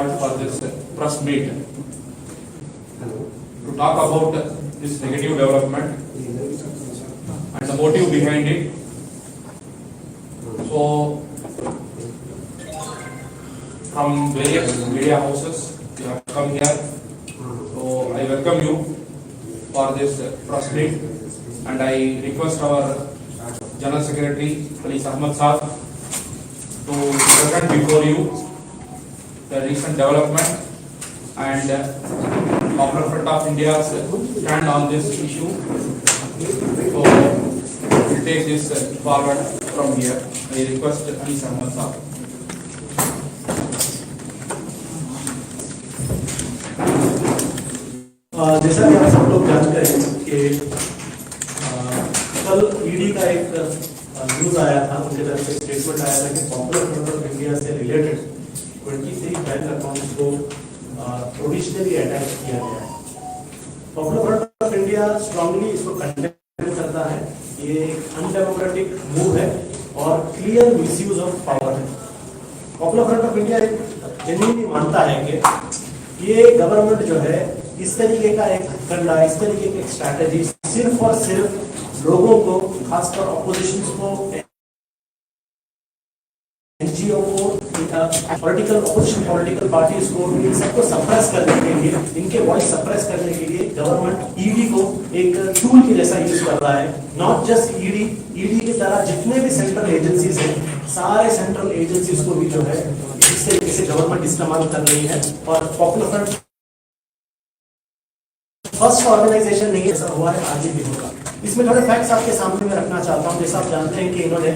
called for this press meet to talk about this negative development and the motive behind it. So, from various media houses, you have come here. So, I welcome you for this press meet, and I request our General Secretary Khalid Ahmad Saab to present before you the recent development and Popular Front of India's stand on this issue. So we'll take this forward from here. I request Khalid Ahmad Saab. जैसा कि आप सब लोग जानते हैं कि कल ED का एक न्यूज आया था, उनके तरफ से स्टेटमेंट आया था कि पॉपुलर फ्रंट ऑफ इंडिया से रिलेटेड 23 बैंक अकाउंट्स को प्रोविजनली अटैच किया गया है। Popular front of India strongly इसको कंडेम करता है। ये एक अनडेमोक्रेटिक मूव है और क्लियर मिसयूज ऑफ पावर है। Popular front of India genuinely मानता है कि ये गवर्नमेंट जो है इस तरीके का एक हथकंडा, इस तरीके की एक स्ट्रैटेजी सिर्फ और सिर्फ लोगों को, खासकर ऑपोजिशन को, एनजीओ को, पॉलिटिकल ऑपोजिशन पॉलिटिकल पार्टीज को, इन सबको सप्रेस करने के लिए, इनके वॉइस सप्रेस करने के लिए गवर्नमेंट ईडी को एक टूल की जैसा यूज कर रहा है। नॉट जस्ट ईडी की तरह जितने भी सेंट्रल एजेंसीज हैं, सारे सेंट्रल एजेंसीज को भी जो है इस तरीके से गवर्नमेंट इस्तेमाल कर रही है। और पॉपुलर फ्रंट फर्स्ट ऑर्गेनाइजेशन नहीं है, ऐसा हुआ है, आगे भी होगा। इसमें थोड़े फैक्ट्स आपके सामने में रखना चाहता हूं। जैसा आप जानते हैं कि इन्होंने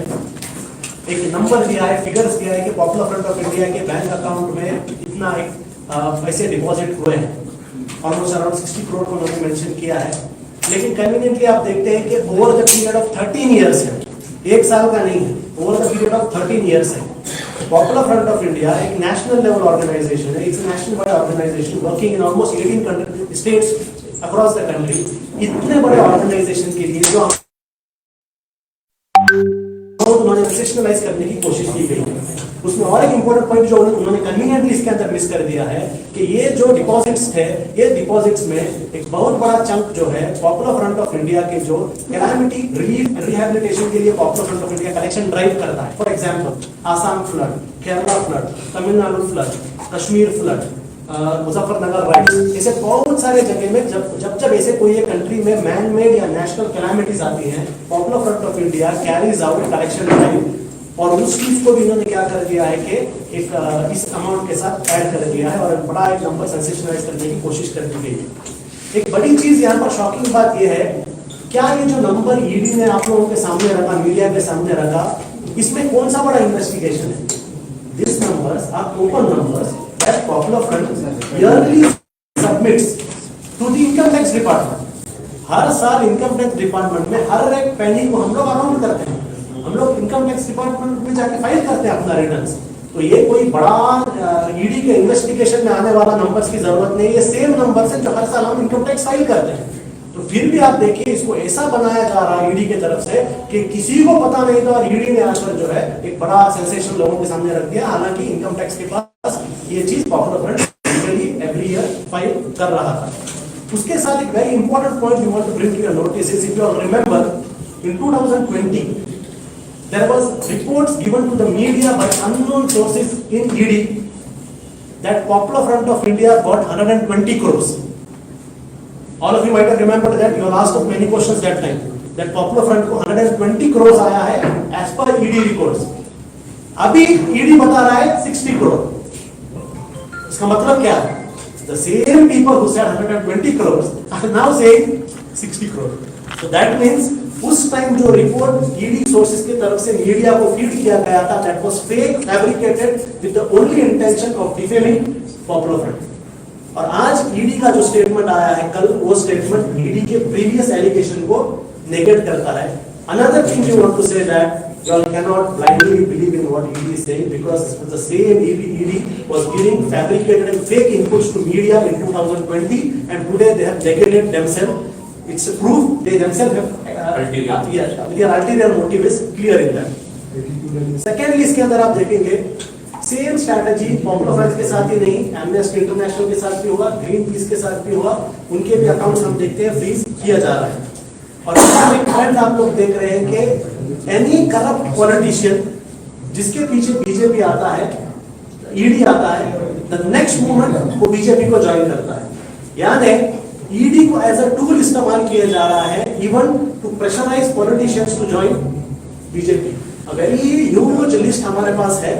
एक नंबर दिया है, फिगर्स दिया है कि पॉपुलर फ्रंट ऑफ इंडिया के बैंक अकाउंट में इतना एक पैसे डिपॉजिट हुए हैं। ऑलमोस्ट अराउंड 60 करोड़ को उन्होंने मेंशन किया है। लेकिन कन्वीनियंटली आप देखते हैं कि over the period of 13 years है, एक साल का नहीं है, over the period of 13 years है। पॉपुलर फ्रंट ऑफ इंडिया एक नेशनल लेवल ऑर्गेनाइजेशन है, it's national wide organisation working in almost 18 states across the country. इतने बड़े ऑर्गेनाइजेशन के लिए जो उन्होंने सेक्शनलाइज करने की कोशिश की गई है, उसमें और एक इंपॉर्टेंट पॉइंट जो उन्होंने कन्वीनियंटली इसके अंदर मिस कर दिया है कि ये जो डिपॉजिट्स थे, ये डिपॉजिट्स में एक बहुत बड़ा चंक जो है पॉपुलर फ्रंट ऑफ इंडिया के जो कैलामिटी रिलीफ रिहैबिलिटेशन के लिए popular front of India collection drive करता है। For example Assam flood, Kerala flood, Tamil Nadu flood, Kashmir flood, Muzaffarnagar rights, ऐसे बहुत सारे जगह में जब ऐसे कोई एक कंट्री में मैन मेड या नेशनल कैलामिटीज आती हैं, popular front of India carries out collection drive. और उस चीज को भी इन्होंने क्या कर दिया है कि एक इस अमाउंट के साथ ऐड कर दिया है और बड़ा एक नंबर सेंसेशनलाइज करने की कोशिश कर दी गई है। एक बड़ी चीज यहाँ पर शॉकिंग बात यह है, क्या ये जो नंबर ईडी ने आप लोगों के सामने रखा, मीडिया के सामने रखा, इसमें कौन सा बड़ा इन्वेस्टिगेशन है? This numbers are open numbers that Popular Front yearly submits to the Income Tax Department. हर साल इनकम टैक्स डिपार्टमेंट में हर एक पेनी को हम लोग अकाउंट करते हैं, हम लोग इनकम टैक्स डिपार्टमेंट में जाके फाइल करते हैं अपना रिटर्न्स। तो ये कोई बड़ा ईडी के इन्वेस्टिगेशन में आने वाला नंबर्स की जरूरत नहीं है, ये सेम नंबर्स है जो हर साल हम इनकम टैक्स फाइल करते हैं। तो फिर भी आप देखिए इसको ऐसा बनाया जा रहा है ईडी की तरफ से कि किसी को पता नहीं था, और ईडी ने आजकल जो है एक बड़ा सेंसेशन लोगों के सामने रख दिया। हालांकि इनकम टैक्स के पास ये चीज popular front every year file कर रहा था। उसके साथ एक very important point we want to bring to your notice is, if you remember in 2020 there was reports given to the media by unknown sources in ED that Popular Front of India got 120 crores. All of you might have remembered that. You were asked of many questions that time. That Popular Front को 120 crores आया है as per ED records. अभी ED बता रहा है 60 crore. इसका मतलब क्या है? The same people who said 120 crores are now saying 60 crore. So that means उस टाइम जो रिपोर्ट ईडी सोर्सेज की तरफ से मीडिया को फीड किया गया था, that was fake, fabricated with the only intention of defaming Popular Front. और आज ईडी का जो स्टेटमेंट आया है कल, वो स्टेटमेंट ईडी के प्रीवियस एलिगेशन को नेगेट करता है। Another thing you want to say that you all cannot blindly believe in what ED is saying, because the same ED was giving fabricated and fake inputs to media in 2020, and today they have degraded themselves. It's a proof they themselves have their ulterior motive is clear in that. Secondly, इसके अंदर आप देखेंगे same strategy popular front के साथ ही नहीं, amnesty international के साथ भी हुआ, ग्रीन पीस के साथ भी हुआ, उनके भी अकाउंट्स हम देखते हैं फ्रीज किया जा रहा है। और एक ट्रेंड आप लोग देख रहे हैं कि एनी करप्ट पॉलिटिशियन जिसके पीछे बीजेपी आता है, ईडी आता है, द नेक्स्ट मूवमेंट वो बीजेपी को ज्वाइन करता है। यानी ईडी को एज अ टूल इस्तेमाल किया जा रहा है even to pressurise politicians to join BJP. A very huge list हमारे पास है,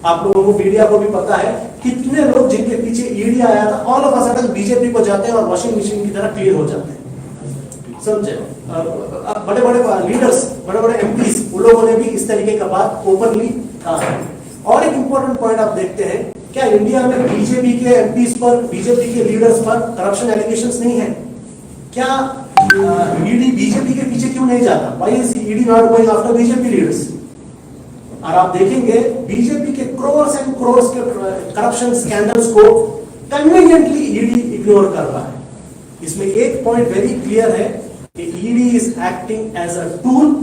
आप लोगों को मीडिया को भी पता है कितने लोग जिनके पीछे ईडी आया था all of a sudden BJP को जाते हैं और वॉशिंग मशीन की तरह क्लियर हो जाते हैं। समझे? बड़े बड़े लीडर्स, बड़े बड़े एमपीस, उन लोगों ने भी इस तरीके का बात ओपनली कहा है। और एक इंपॉर्टेंट पॉइंट आप देखते हैं, क्या इंडिया में बीजेपी के एमपीस पर, बीजेपी के लीडर्स पर करप्शन एलिगेशंस नहीं है? क्या ईडी बीजेपी के पीछे क्यों नहीं जाता? Why is ED not going after BJP leaders? और आप देखेंगे बीजेपी के क्रोर्स एंड क्रोर्स के करप्शन स्कैंडल्स को कन्वीनियंटली ईडी इग्नोर कर रहा है। इसमें एक पॉइंट वेरी क्लियर है कि ED is acting as a tool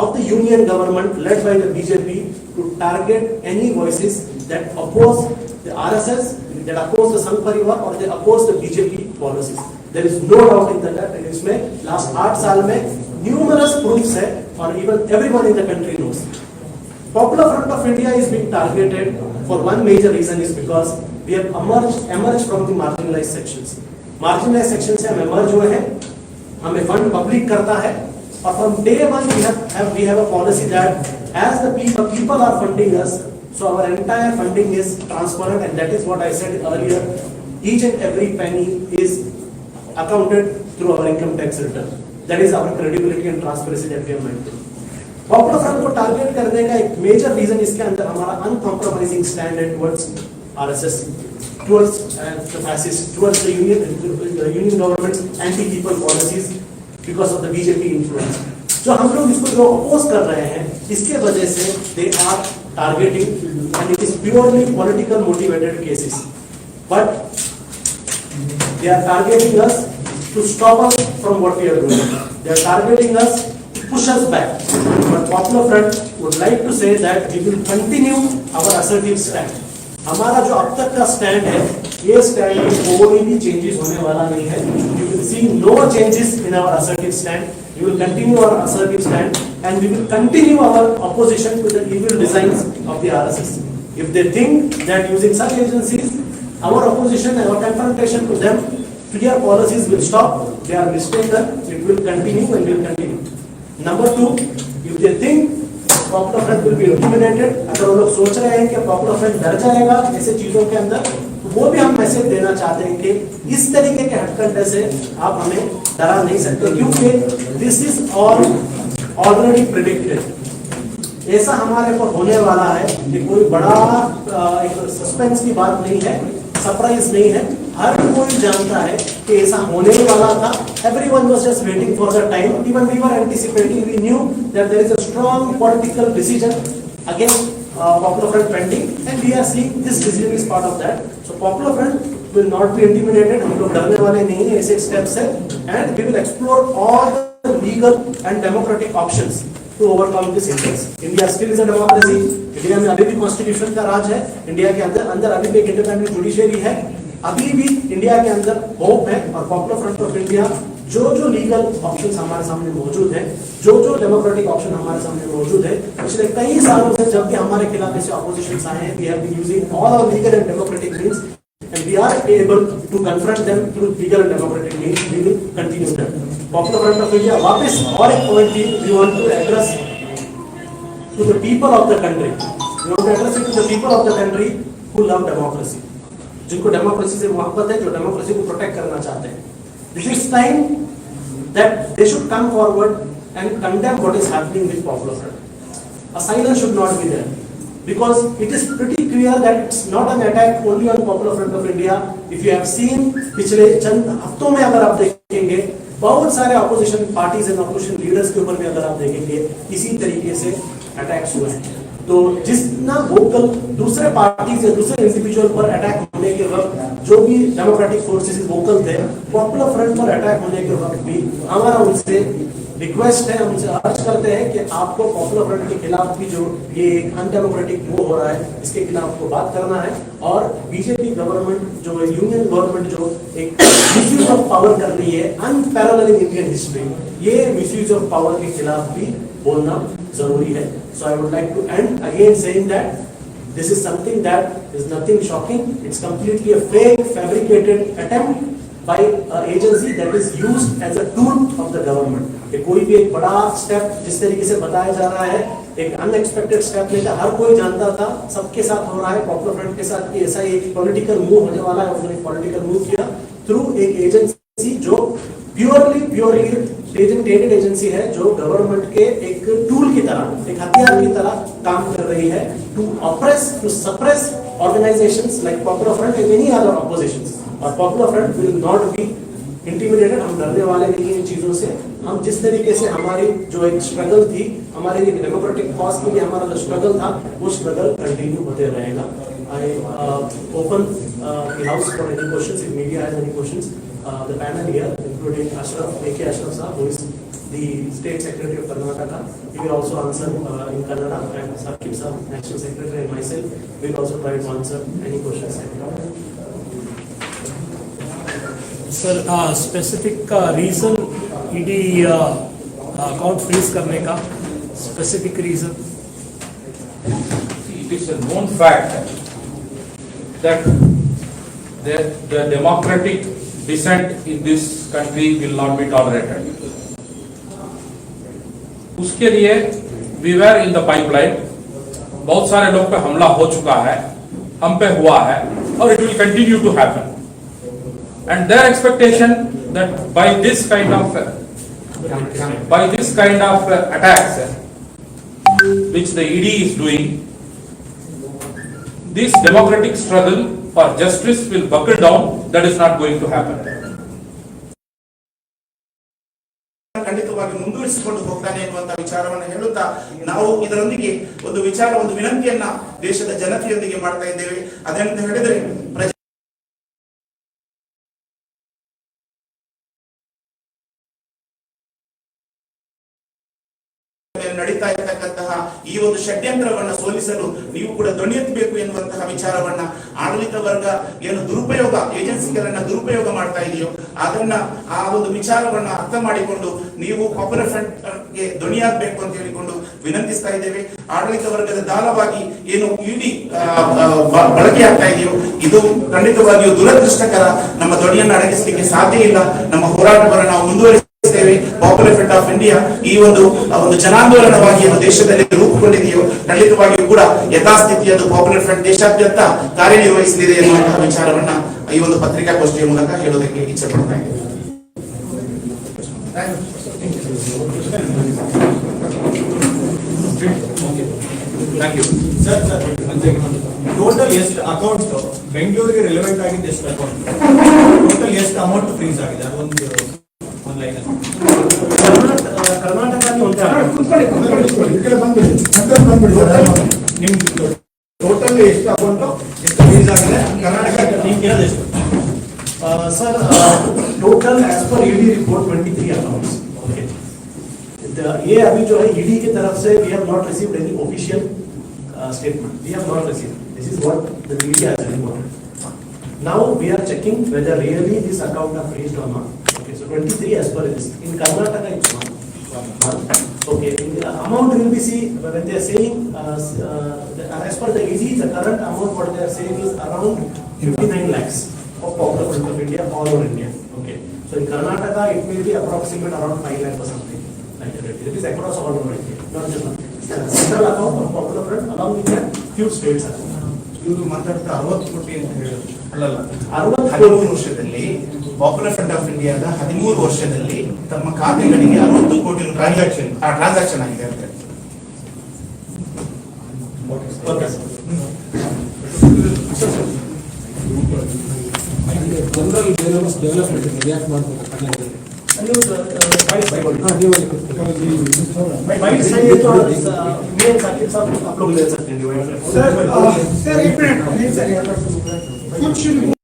of the union government led by the BJP to target any voices that oppose the RSS, that oppose the Sangh Parivar or they oppose the BJP policies. There is no doubt in that. इसमें last 8 साल में numerous proofs है और even everyone in the country knows. Popular Front of India is being targeted for one major reason is because we have emerged from the marginalized sections. Marginalized sections से हम emerge हुए हैं, हमें fund public करता है। और from day one we have a policy that as the people are funding us, so our entire funding is transparent, and that is what I said earlier. Each and every penny is accounted through our income tax return. That is our credibility and transparency that we have maintained. Popular Front को target करने का एक major reason इसके अंदर हमारा uncompromising stand है towards RSS, towards the fascist, towards the union governments anti people policies because of the BJP influence. जो हम लोग इसको जो अपोज कर रहे हैं, इसके वजह से they are targeting and it is purely political motivated cases. But they are targeting us to stop us from what we are doing. They are targeting us to push us back. But Popular Front would like to say that we will continue our assertive stand. हमारा जो अब तक का stand है, ये stand में कोई भी चेंजेस होने वाला नहीं है। You will see no changes in our assertive stand. We will continue our assertive stand and we will continue our opposition to the evil designs of the RSS. If they think that using such agencies, our opposition and our confrontation to them, clear policies will stop, they are mistaken. It will continue and will continue. Number 2, if they think Popular Front will be intimidated, अगर वो लोग सोच रहे हैं कि Popular Front डर जाएगा ऐसे चीजों के अंदर, तो वो भी हम मैसेज देना चाहते हैं कि इस तरीके के हटकंडे से आप हमें डरा नहीं सकते, क्योंकि this is all already predicted. ऐसा हमारे पर होने वाला है कि कोई बड़ा एक सस्पेंस की बात नहीं है, सरप्राइज नहीं है, हर कोई जानता है कि ऐसा होने वाला था। Everyone was just waiting for the time. Even we were anticipating. We knew that there is a strong political decision against Popular Front pending, and we are seeing this decision is part of that. So Popular Front will not be intimidated. हम लोग डरने वाले नहीं हैं ऐसे steps से, and we will explore all the legal and democratic options to overcome this impasse. India still is a democracy. India में अभी भी constitution का राज है. India के अंदर अभी भी एक independent judiciary है. अभी भी इंडिया के अंदर होप है, और पॉपुलर फ्रंट ऑफ इंडिया जो लीगल ऑप्शंस हमारे सामने मौजूद है, जो डेमोक्रेटिक ऑप्शन हमारे सामने मौजूद है, पिछले कई सालों से जब भी हमारे खिलाफ ऐसे ऑपोजिशंस आए हैं, we have been using all our legal and democratic means and we are able to confront them through legal and democratic means. We will continue that. Popular front of India वापस और एक point we want to address to the people of the country. We want to address it to the people of the country who love democracy, जिनको democracy से मोहब्बत है, जो democracy को protect करना चाहते हैं। This is time that they should come forward and condemn what is happening with popular front. A silence should not be there, because it is pretty clear that it's not an attack only on popular front of India. If you have seen पिछले चंद हफ्तों में अगर आप देखेंगे, बहुत सारे opposition parties and opposition leaders के ऊपर भी अगर आप देखेंगे, इसी तरीके से अटैक्स हुए हैं। तो जितना वोकल दूसरे पार्टीज या दूसरे इंडिविजुअल पर अटैक होने के वक्त जो भी डेमोक्रेटिक फोर्सेस वोकल थे, पॉपुलर फ्रंट पर अटैक होने के वक्त भी हमारा उनसे रिक्वेस्ट है, हम उनसे अर्ज करते हैं कि आपको पॉपुलर फ्रंट के खिलाफ भी जो ये एक अनडेमोक्रेटिक वो हो रहा है, इसके खिलाफ को बात करना है। और बीजेपी गवर्नमेंट जो यूनियन गवर्नमेंट जो एक मिसयूज ऑफ पावर कर रही है अनपैरेलल इन इंडियन हिस्ट्री, ये मिसयूज ऑफ पावर के खिलाफ भी बोलना जरूरी है। So I would like to end again saying that this is something that is nothing shocking. It's completely a fake, fabricated attempt by an agency that is used as a tool of the government. कि कोई भी एक बड़ा step जिस तरीके से बताया जा रहा है, एक अनएक्सपेक्टेड स्टेप लेकर हर कोई जानता था, सबके साथ हो रहा है, पॉपुलर फ्रंट के साथ कि ऐसा एक पॉलिटिकल मूव होने वाला है, उन्होंने पॉलिटिकल मूव किया थ्रू एक एजेंसी जो प्योरली डेडिकेटेड एजेंसी है, जो गवर्नमेंट के एक टूल की तरह, एक हथियार की तरह काम कर रही है to oppress, to suppress organisations like popular front and any other oppositions. और popular front will not be intimidated, हम डरने वाले नहीं हैं इन चीजों से। हम जिस तरीके से हमारी जो एक स्ट्रगल थी, हमारे डेमोक्रेटिक कॉज के लिए हमारा जो स्ट्रगल था, वो स्ट्रगल कंटिन्यू होते रहेगा। I open the house for any questions. If media has any questions, the panel here, including Ashraf, A.K. Ashraf Sahab, who is the State Secretary of Karnataka, he will also answer in Kannada, and Sakib Sahab, National Secretary, and myself will also try to answer any questions. Sir specific reason ED account freeze करने का specific reason? It is a known fact that the democratic dissent in this country will not be tolerated. उसके लिए we were in the pipeline, बहुत सारे लोग पे हमला हो चुका है, हम पे हुआ है, और it will continue to happen. And their expectation that by this kind of attacks which the ED is doing, this democratic struggle for justice will buckle down. That is not going to happen. ಖಂಡಿತವಾಗಿ ಮುಂದುವರಿಸಿಕೊಂಡು ಹೋಗ್ತಾನೆ ಎನ್ನುವಂತ ವಿಚಾರವನ್ನು ಹೇಳುತ್ತಾ ನಾವು ಇದರೊಂದಿಗೆ ಒಂದು ವಿಚಾರ, ಒಂದು ವಿನಂತಿಯನ್ನ ದೇಶದ ಜನತೆಯೊಂದಿಗೆ ಮಾಡ್ತಾ ಇದ್ದೇವೆ. ಅದೇಂತ ಹೇಳಿದ್ರೆ ನಡೀತಾ ಇರತಕ್ಕಂತಹ ಈ ಒಂದು ಷಡ್ಯಂತ್ರವನ್ನ ಸೋಲಿಸಲು ನೀವು ಕೂಡ ಧ್ವನಿ ಎತ್ತಬೇಕು ಎನ್ನುವಂತಹ ವಿಚಾರವನ್ನ ಆಡಳಿತ ವರ್ಗ ಏನು ದುರುಪಯೋಗ, ಏಜೆನ್ಸಿಗಳನ್ನ ದುರುಪಯೋಗ ಮಾಡ್ತಾ ಇದೆಯೋ ಅದನ್ನ ಆ ಒಂದು ವಿಚಾರವನ್ನ ಅರ್ಥ ಮಾಡಿಕೊಂಡು ನೀವು ಪಾಪ್ಯುಲರ್ ಫ್ರಂಟ್ ಗೆ ಧ್ವನಿಯಾಗಬೇಕು ಅಂತ ಹೇಳಿಕೊಂಡು ವಿನಂತಿಸ್ತಾ ಇದ್ದೇವೆ. ಆಡಳಿತ ವರ್ಗದ ದಾಳವಾಗಿ ಏನು ಇಡಿ ಬಳಕೆ ಆಗ್ತಾ ಇದೆಯೋ ಇದು ಖಂಡಿತವಾಗಿಯೂ ದುರದೃಷ್ಟಕರ. ನಮ್ಮ ಧ್ವನಿಯನ್ನು ಅಡಗಿಸಲಿಕ್ಕೆ ಸಾಧ್ಯ ಇಲ್ಲ. ನಮ್ಮ ಹೋರಾಟವನ್ನು ನಾವು ಮುಂದುವರಿಸಿ ಪಾಪ್ಯುಲರ್ ಫ್ರಂಟ್ ಆಫ್ ಇಂಡಿಯಾ ಈ ಒಂದು ಜನಾಂದೋಲನವಾಗಿ ದೇಶದಲ್ಲಿ ರೂಪುಗೊಂಡಿದೆಯೋ ಖಂಡಿತವಾಗಿಯೂ ಕೂಡ ಯಥಾಸ್ಥಿತಿ ಅದು ಪಾಪ್ಯುಲರ್ ಫ್ರಂಟ್ ದೇಶಾದ್ಯಂತ ಕಾರ್ಯನಿರ್ವಹಿಸಲಿದೆ ಎನ್ನುವಂತಹ ವಿಚಾರವನ್ನ ಈ ಒಂದು ಪತ್ರಿಕಾಗೋಷ್ಠಿಯ ಮೂಲಕ ಹೇಳೋದಕ್ಕೆ ಇಚ್ಛೆ ಪಡ್ತಾ ಇದ್ದೇವೆ. Thank you. ಸರ್ ಟೋಟಲ್ ಎಷ್ಟು ಅಕೌಂಟ್ ಬೆಂಗಳೂರಿಗೆ ರಿಲೆವೆಂಟ್ ಆಗಿದೆ? ಎಷ್ಟು ಅಕೌಂಟ್ ಟೋಟಲ್ ಎಷ್ಟು ಅಮೌಂಟ್ ಫ್ರೀಸ್ ಆಗಿದೆ? ಒಂದು ಲೈನ್ ಕರ್ನಾಟಕ ನಿಮ್ದು ಟೋಟಲ್ ಎಷ್ಟು ಅಕೌಂಟ್ ಎಷ್ಟು ಫ್ರೀಸ್ ಆಗಿದೆ ಕರ್ನಾಟಕ ಎಷ್ಟು? Sir, total as per ED report 23 accounts. Okay. ये अभी जो है ED की तरफ से we have not received any official statement. We have not received. This is what the media has reported. Now we are checking whether really this account are freezed or not. Okay, so 23 as per this. In Karnataka it's not. Okay, the amount will be see when they are saying as per the ED, the current amount what they are saying is around 59 lakhs. Of Popular Front of India, all over India. Okay. So in Karnataka, it may be approximate around 5 lakh or something. Like that. It is across all over India. Not just one. Central account of Popular Front along with that few states. ಇವರು ಮಾತಾಡ್ತಾ 60 ಕೋಟಿ ಅಂತ ಹೇಳೋದು ಅಲ್ಲಲ್ಲ, 13 ವರ್ಷದಲ್ಲಿ popular front of ಇಂಡಿಯಾದ 13 ವರ್ಷದಲ್ಲಿ ತಮ್ಮ ಖಾತೆಗಳಿಗೆ 60 ಕೋಟಿ ಟ್ರಾನ್ಸಾಕ್ಷನ್ ಆಗಿದೆ ಅಂತ. ಜನರಲ್ ಡೆವಲಪ್ಮೆಂಟ್ ರಿಯಾಕ್ಟ್ ಮಾಡಬೇಕು. न्यूज फाइल चाहिए तो मेरे साकिब साहब आप लोग ले सकते हैं सर एक मिनट नहीं सर कुछ